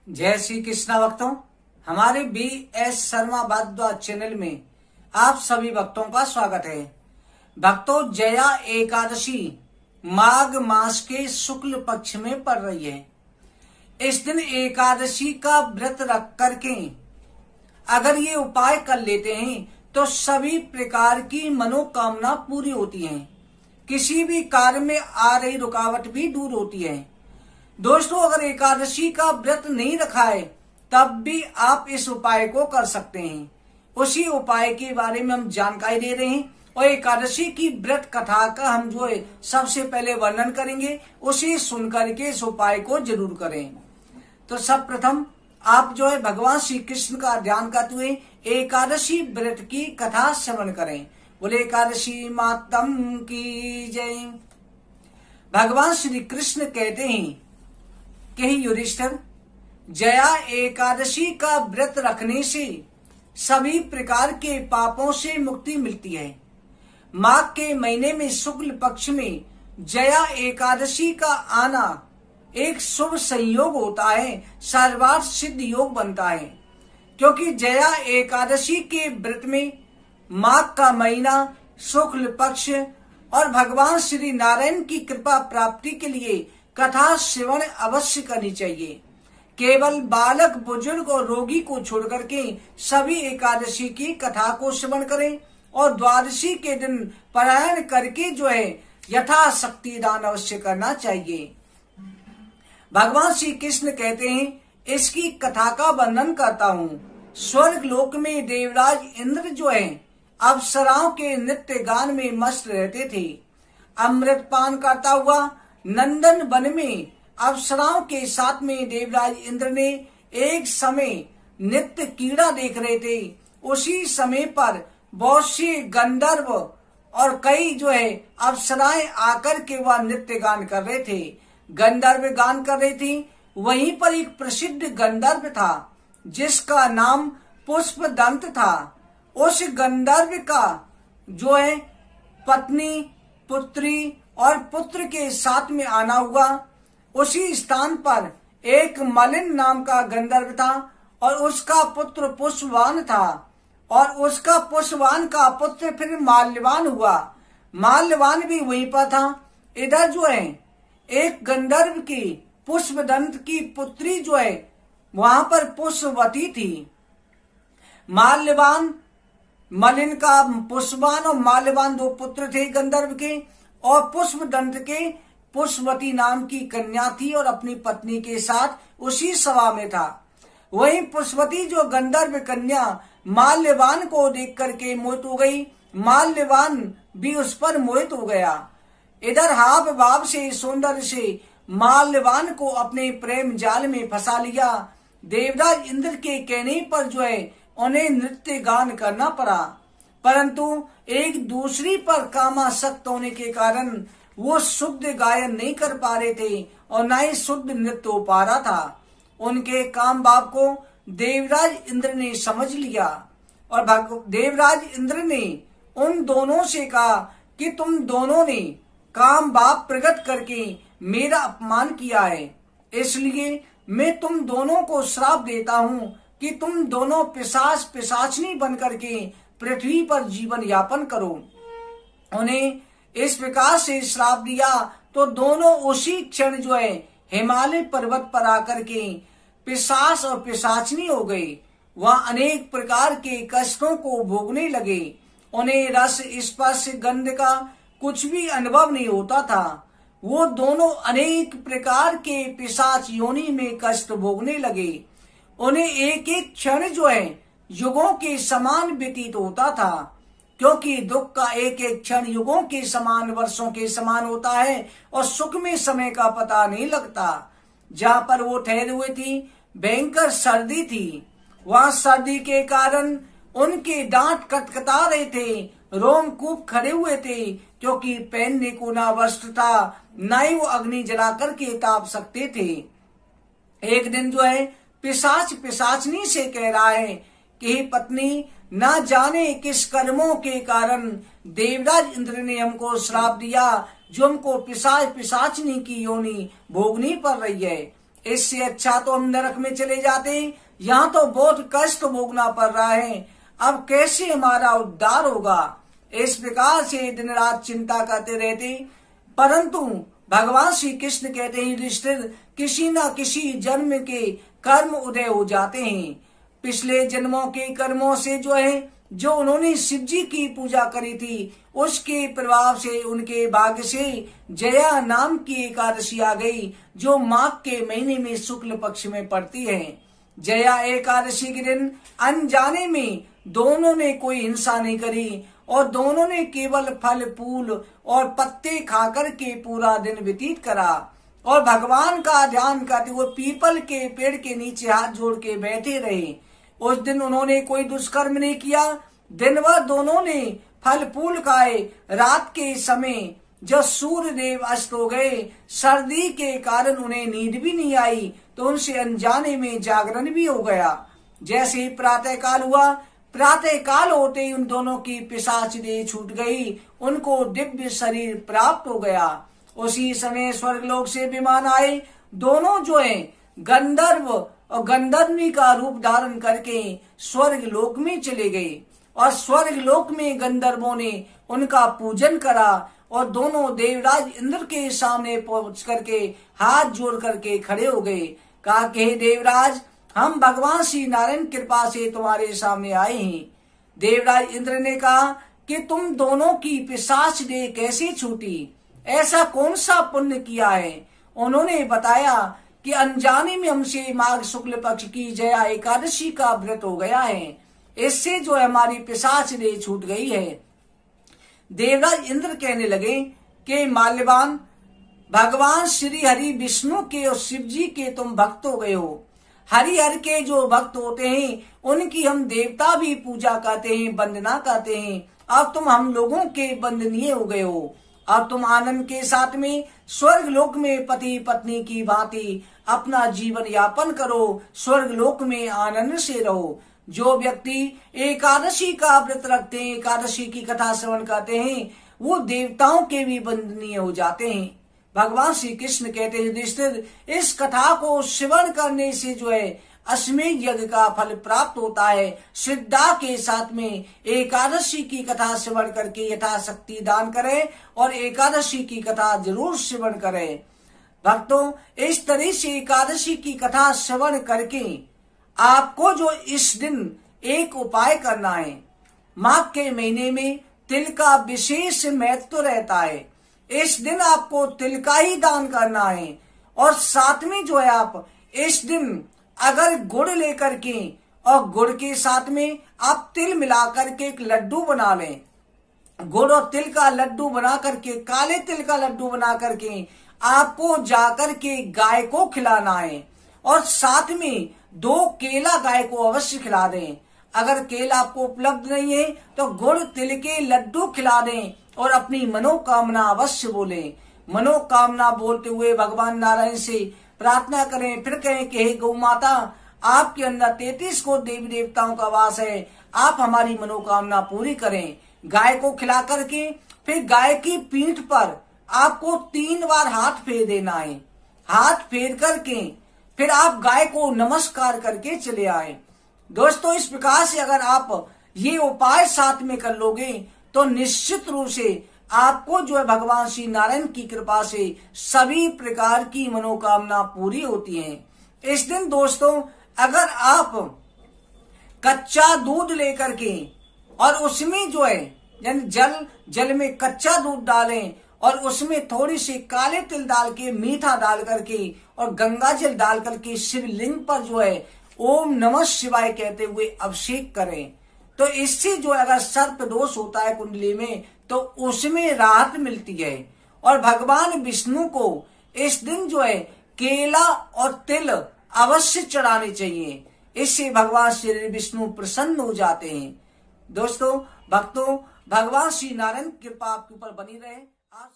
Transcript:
जय श्री कृष्णा भक्तों, हमारे BS शर्मा भारद्वाज चैनल में आप सभी भक्तों का स्वागत है। भक्तों, जया एकादशी माघ मास के शुक्ल पक्ष में पड़ रही है। इस दिन एकादशी का व्रत रख करके अगर ये उपाय कर लेते हैं तो सभी प्रकार की मनोकामना पूरी होती है। किसी भी कार्य में आ रही रुकावट भी दूर होती है। दोस्तों, अगर एकादशी का व्रत नहीं रखा है तब भी आप इस उपाय को कर सकते हैं। उसी उपाय के बारे में हम जानकारी दे रहे हैं और एकादशी की व्रत कथा का हम जो है सबसे पहले वर्णन करेंगे। उसे सुनकर के इस उपाय को जरूर करें। तो सब प्रथम आप जो है भगवान श्री कृष्ण का ध्यान करते हुए एकादशी व्रत की कथा श्रवण करें। बोले एकादशी मातम की जय। भगवान श्री कृष्ण कहते हैं कि युधिष्ठिर, जया एकादशी का व्रत रखने से सभी प्रकार के पापों से मुक्ति मिलती है। माघ के महीने में शुक्ल पक्ष में जया एकादशी का आना एक शुभ संयोग होता है, सर्वार्थ सिद्ध योग बनता है। क्योंकि जया एकादशी के व्रत में माघ का महीना, शुक्ल पक्ष और भगवान श्री नारायण की कृपा प्राप्ति के लिए कथा श्रवण अवश्य करनी चाहिए। केवल बालक, बुजुर्ग और रोगी को छोड़कर के सभी एकादशी की कथा को श्रवण करें और द्वादशी के दिन पारायण करके जो है यथाशक्ति दान अवश्य करना चाहिए। भगवान श्री कृष्ण कहते हैं, इसकी कथा का वर्णन करता हूँ। स्वर्ग लोक में देवराज इंद्र जो है अप्सराओं के नृत्य गान में मस्त रहते थे। अमृत पान करता हुआ नंदन वन में अप्सराओं के साथ में देवराज इंद्र ने एक समय नित्य कीड़ा देख रहे थे। उसी समय पर बहुत से गंधर्व और कई जो है अप्सराएं आकर के वह नृत्य गान कर रहे थे। गंधर्व गान कर रहे थे। वहीं पर एक प्रसिद्ध गंधर्व था जिसका नाम पुष्पदंत था। उस गंधर्व का जो है पत्नी, पुत्री और पुत्र के साथ में आना हुआ। उसी स्थान पर एक मलिन नाम का गंधर्व था और उसका पुत्र पुष्पवान था और उसका पुष्पवान का पुत्र फिर माल्यवान हुआ। माल्यवान भी वहीं पर था। इधर जो है एक गंधर्व की पुष्पदंत की पुत्री जो है वहां पर पुष्पवती थी। माल्यवान, मलिन का पुष्पवान और माल्यवान दो पुत्र थे गंधर्व के, और पुष्पदंत के पुष्पवती नाम की कन्या थी और अपनी पत्नी के साथ उसी सभा में था। वहीं पुष्पवती जो गंधर्व कन्या माल्यवान को देख करके मोहित हो गई। माल्यवान भी उस पर मोहित हो गया। इधर हाव भाव से, सौंदर्य से माल्यवान को अपने प्रेम जाल में फंसा लिया। देवराज इंद्र के कहने पर जो है उन्हें नृत्य गान करना पड़ा, परंतु एक दूसरी पर कामासक्त होने के कारण वो शुद्ध गायन नहीं कर पा रहे थे और न ही शुद्ध नृत्य हो पा रहा था। उनके काम भाव को देवराज इंद्र ने समझ लिया और देवराज इंद्र ने उन दोनों से कहा कि तुम दोनों ने काम भाव प्रकट करके मेरा अपमान किया है, इसलिए मैं तुम दोनों को श्राप देता हूँ कि तुम दोनों पिशाच पिशाचनी बन करके पृथ्वी पर जीवन यापन करो। उन्हें इस प्रकार से श्राप दिया तो दोनों उसी क्षण जो है हिमालय पर्वत पर आकर के पिशाच और पिशाचनी हो गए। वह अनेक प्रकार के कष्टों को भोगने लगे। उन्हें रस, स्पर्श, गंध का कुछ भी अनुभव नहीं होता था। वो दोनों अनेक प्रकार के पिशाच योनि में कष्ट भोगने लगे। उन्हें एक एक क्षण जो है युगों के समान व्यतीत होता था, क्योंकि दुख का एक एक क्षण युगों के समान, वर्षों के समान होता है और सुख में समय का पता नहीं लगता। जहाँ पर वो ठहरे हुए थी भयंकर सर्दी थी। वहां सर्दी के कारण उनके दांत कटकटा रहे थे, रोमकूप खड़े हुए थे, क्योंकि पहनने को ना वस्त्र था, ना ही वो अग्नि जला करके ताप सकते थे। एक दिन जो है पिशाच पिशाचनी से कह रहा है कि पत्नी, ना जाने किस कर्मों के कारण देवराज इंद्र ने हमको श्राप दिया जो हमको पिशाच पिशाचनी की योनि भोगनी पड़ रही है। इससे अच्छा तो हम नरक में चले जाते। यहाँ तो बहुत कष्ट भोगना पड़ रहा है, अब कैसे हमारा उद्धार होगा। इस प्रकार से दिन रात चिंता करते रहते। परंतु भगवान श्री कृष्ण कहते हैं, युधिष्ठिर, किसी न किसी जन्म के कर्म उदय हो जाते हैं। पिछले जन्मों के कर्मों से जो उन्होंने शिव जी की पूजा करी थी, उसके प्रभाव से, उनके भाग्य से जया नाम की एकादशी आ गई, जो माघ के महीने में शुक्ल पक्ष में पड़ती है। जया एकादशी के दिन अनजाने में दोनों ने कोई हिंसा नहीं करी और दोनों ने केवल फल फूल और पत्ते खाकर के पूरा दिन व्यतीत करा और भगवान का ध्यान करते हुए पीपल के पेड़ के नीचे हाथ जोड़ के बैठे रहे। उस दिन उन्होंने कोई दुष्कर्म नहीं किया। दिन भर दोनों ने फल फूल खाए। रात के समय जब सूर्य देव अस्त हो गए, सर्दी के कारण उन्हें नींद भी नहीं आई, तो उनसे अनजाने में जागरण भी हो गया। जैसे ही प्रातः काल हुआ, प्रातः काल होते ही उन दोनों की पिशाच देह छूट गई, उनको दिव्य शरीर प्राप्त हो गया। उसी समय स्वर्गलोक से विमान आए। दोनों गंधर्व और गंधर्वी का रूप धारण करके स्वर्ग लोक में चले गए और स्वर्ग लोक में गंधर्वों ने उनका पूजन करा और दोनों देवराज इंद्र के सामने पहुंच करके हाथ जोड़ करके खड़े हो गए। कहा कि हे देवराज, हम भगवान श्री नारायण कृपा से तुम्हारे सामने आए हैं। देवराज इंद्र ने कहा कि तुम दोनों की पिशाच देह कैसे छूटी, ऐसा कौन सा पुण्य किया है। उन्होंने बताया कि अनजाने में हमसे माघ शुक्ल पक्ष की जया एकादशी का व्रत हो गया है, इससे हमारी पिशाच देह छूट गई है। देवराज इंद्र कहने लगे कि माल्यवान, भगवान श्री हरि विष्णु के और शिव जी के तुम भक्त हो गए हो। हरिहर के जो भक्त होते हैं उनकी हम देवता भी पूजा करते हैं, वंदना करते हैं। अब तुम हम लोगों के वंदनीय हो गए हो। अब तुम आनंद के साथ में स्वर्ग लोक में पति पत्नी की भांति अपना जीवन यापन करो, स्वर्ग लोक में आनंद से रहो। जो व्यक्ति एकादशी का व्रत रखते हैं, एकादशी की कथा श्रवण करते हैं, वो देवताओं के भी वंदनीय हो जाते हैं। भगवान श्री कृष्ण कहते हैं, युधिष्ठिर, इस कथा को श्रवण करने से अश्वमेध यज्ञ का फल प्राप्त होता है। श्रद्धा के साथ में एकादशी की कथा श्रवण करके यथाशक्ति दान करें और एकादशी की कथा जरूर श्रवण करें। भक्तों, इस तरह से एकादशी की कथा श्रवण करके आपको इस दिन एक उपाय करना है। माघ के महीने में तिल का विशेष महत्व रहता है। इस दिन आपको तिल का ही दान करना है और साथ में आप इस दिन अगर गुड़ लेकर के और गुड़ के साथ में आप तिल मिलाकर के एक लड्डू बना लें। गुड़ और तिल का लड्डू बना करके, काले तिल का लड्डू बना करके आपको जाकर के गाय को खिलाना है और साथ में 2 केला गाय को अवश्य खिला दें। अगर केला आपको उपलब्ध नहीं है तो गुड़ तिल के लड्डू खिला दें और अपनी मनोकामना अवश्य बोलें। मनोकामना बोलते हुए भगवान नारायण से प्रार्थना करें। फिर कहें कि हे गौ माता, आपके अंदर 33 को देवी देवताओं का वास है, आप हमारी मनोकामना पूरी करें। गाय को खिला करके फिर गाय की पीठ पर आपको 3 बार हाथ फेर देना है। हाथ फेर करके फिर आप गाय को नमस्कार करके चले आए। दोस्तों, इस प्रकार से अगर आप ये उपाय साथ में कर लोगे तो निश्चित रूप से आपको भगवान श्री नारायण की कृपा से सभी प्रकार की मनोकामना पूरी होती है। इस दिन दोस्तों, अगर आप कच्चा दूध लेकर के और उसमें यानी जल में कच्चा दूध डालें और उसमें थोड़ी सी काले तिल डाल के, मीठा डाल करके और गंगा जल डाल करके शिवलिंग पर ओम नमः शिवाय कहते हुए अभिषेक करें, तो इससे अगर सर्प दोष होता है कुंडली में तो उसमें राहत मिलती है। और भगवान विष्णु को इस दिन केला और तिल अवश्य चढ़ाने चाहिए। इससे भगवान श्री विष्णु प्रसन्न हो जाते हैं। दोस्तों, भक्तों, भगवान श्री नारायण कृपा आपके ऊपर बनी रहे। आप